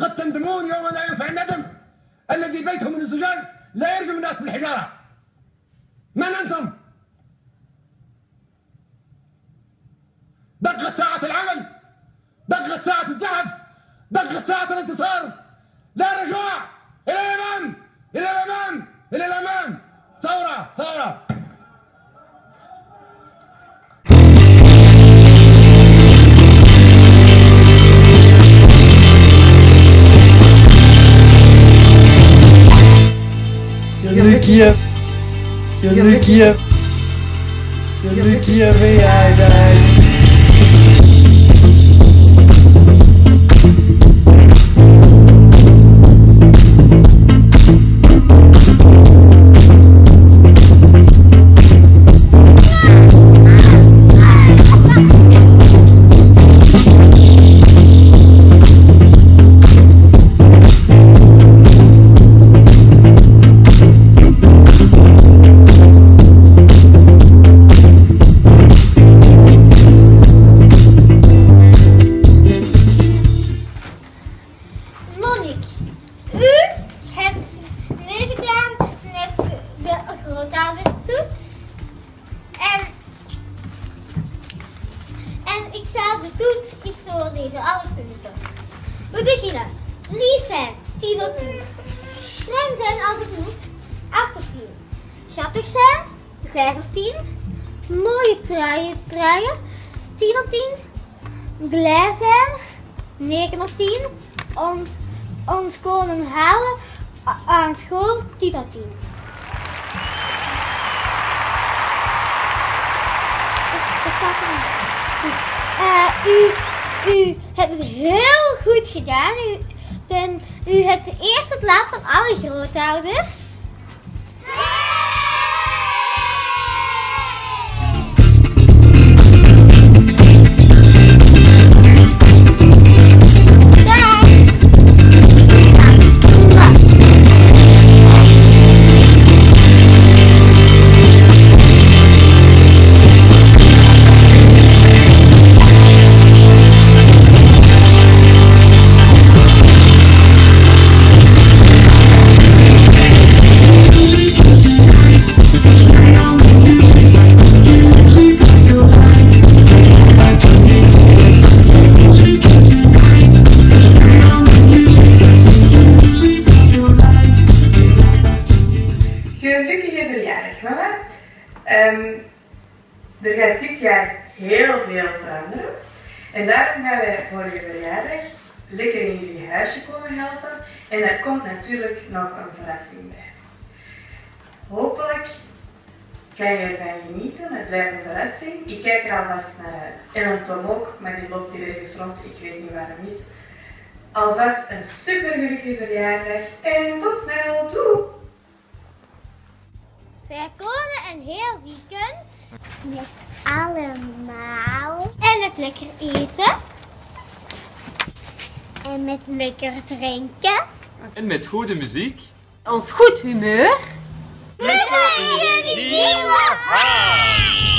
قد تندمون يوم لا ينفع الندم. الذي بيته من الزجاج لا يرجم الناس بالحجارة. من أنتم؟ دقت ساعة العمل، دقت ساعة الزحف، دقت ساعة الانتصار. لا رجوع، إلى الأمام، إلى الأمام، إلى الأمام. ثورة، ثورة. Kiev, Kiev, Kiev, En ik zal de toets iets voorlezen, alle punten. We beginnen. Lief zijn, 10 op 10. Streng zijn als het moet, 8 op 10. Schattig zijn, 5 op 10. Mooie truien, 10 op 10. Blij zijn, 9 op 10. Ons komen halen aan school, 10 op 10. U hebt het heel goed gedaan. U hebt de eerste plaats van alle grootouders. Gelukkige verjaardag, mama. Er gaat dit jaar heel veel veranderen. En daarom gaan wij voor je verjaardag lekker in jullie huisje komen helpen. En er komt natuurlijk nog een verrassing bij. Hopelijk kan je ervan genieten. Het blijft een verrassing. Ik kijk er alvast naar uit. En dan Tom ook, maar die loopt hier ergens rond. Ik weet niet waar hij is. Alvast een super gelukkige verjaardag. En tot snel. Doei! Wij komen een heel weekend met allemaal en met lekker eten en met lekker drinken En met goede muziek. Ons goed humeur. We zijn jullie nieuwe huis!